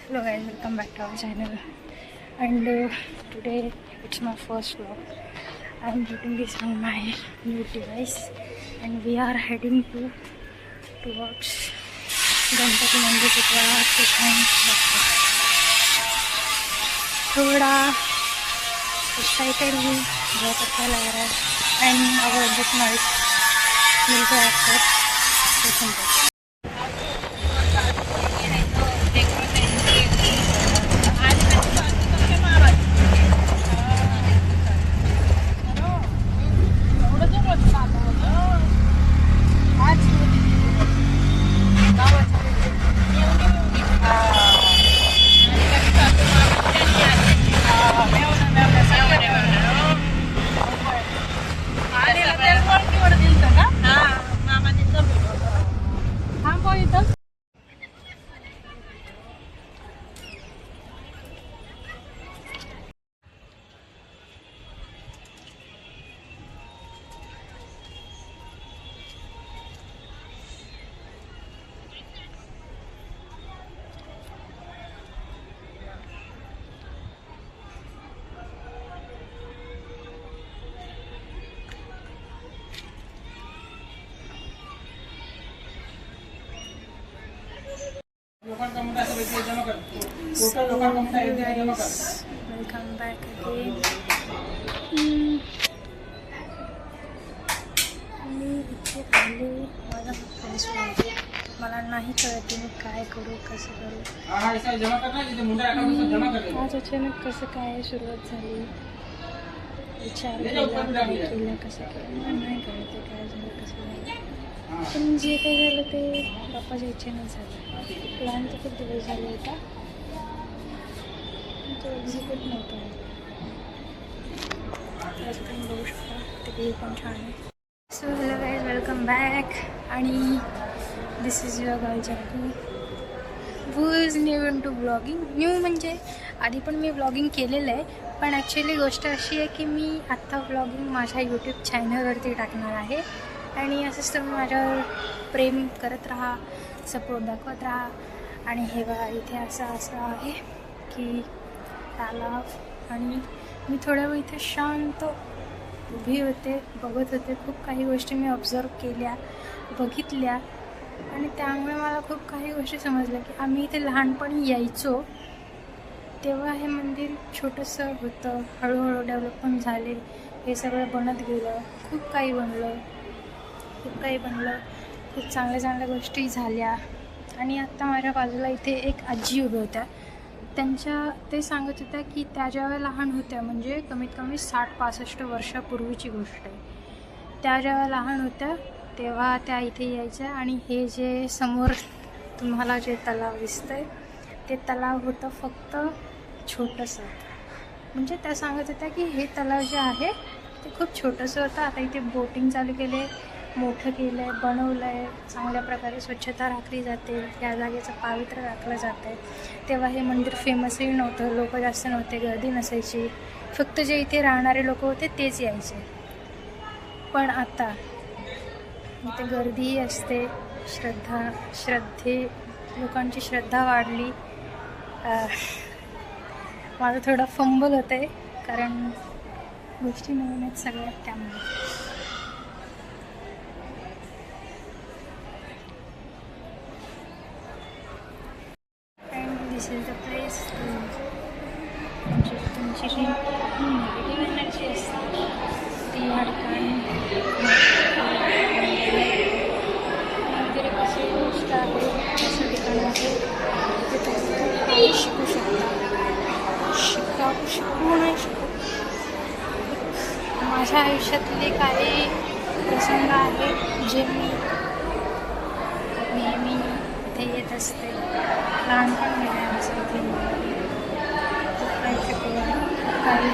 Hello guys, welcome back to our channel. And today it's my first vlog. I'm shooting this on my new device, and we are heading towards Ganpati मंदिर चित्रवाड़ा station. थोड़ा excited हूँ, बहुत अच्छा लग रहा है. And our this Knight मिलते हैं आपको स्टेशन पर. Welcome back again. मी इथे आले माझ्या फ्रेंड्समध्ये. मला नाही कळत मी काय करू, कसं करू. आज अचानक कसं काय सुरुवात झाली, विचार केला कसं केलं मला नाही कळत काय झालं कसं झालं. पण जे काही झालं ते बाप्पाच्या इच्छेनं झालं. प्लॅन तर खूप दिवस झाले होता, तो एक्झिक्यूट नव्हता. पण बघू शकता ते पण छान आहे. So hello guys, welcome back. आणि this is your girl Jackie who is new into blogging. New म्हणजे आधी पण मी ब्लॉगिंग केलेलं आहे, पण ॲक्च्युली गोष्ट अशी आहे की मी आत्ता ब्लॉगिंग माझ्या यूट्यूब चॅनलवरती टाकणार आहे. आणि असंच तुम्ही माझ्यावर प्रेम करत राहा, सपोर्ट दाखवत राहा. आणि हे बघा इथे असं आहे की तलाव, आणि मी थोड्या वेळ इथे शांत उभी होते, बघत होते. खूप काही गोष्टी मी ऑब्झर्व केल्या, बघितल्या, आणि त्यामुळे मला खूप काही गोष्टी समजल्या की आम्ही इथे लहानपणी यायचो तेव्हा हे मंदिर छोटंसं होतं. हळूहळू डेव्हलपमेंट झाले, हे सगळं बनत गेलं, खूप काही बनलं, खूप चांगल्या गोष्टी झाल्या. आणि आत्ता माझ्या बाजूला इथे एक आजी उभ्या होत्या. ते सांगत होत्या की त्या जेव्हा लहान होत्या, म्हणजे कमीत कमी 60-65 वर्षापूर्वीची गोष्ट आहे. त्या जेव्हा लहान होत्या तेव्हा त्या इथे यायच्या. आणि हे जे समोर तुम्हाला जे तलाव दिसतं आहे ते तलाव होतं फक्त छोटंसं. म्हणजे त्या सांगत होत्या की हे तलाव जे आहे ते खूप छोटंसं होतं. आता इथे बोटिंग चालू केले, मोठं केलं आहे, बनवलं आहे, चांगल्या प्रकारे स्वच्छता राखली जाते, या जागेचं पावित्र्य राखलं जातं आहे. तेव्हा हे मंदिर फेमसही नव्हतं, लोक जास्त नव्हते, गर्दी नसायची, फक्त जे इथे राहणारे लोक होते तेच यायचे. पण आता इथे गर्दीही असते, लोकांची श्रद्धा वाढली. माझं थोडं फंबल होतं आहे कारण गोष्टी नवीन आहेत सगळ्यात, त्यामुळे. दिस इज द प्लेस. म्हणजे तुमची जी निगेटिव्ह एनर्जी असते ती या ठिकाणी वगैरे कशी गोष्ट आहे असं ठिकाण आहे ते तुम्ही शिकू शकता. शिकू नाही शकू. माझ्या आयुष्यातले काही प्रसंग आहेत जे मी नेहमी इथे येत असते. लहानपण गेले आमचं इथे, खूप काही शिकवलं, काही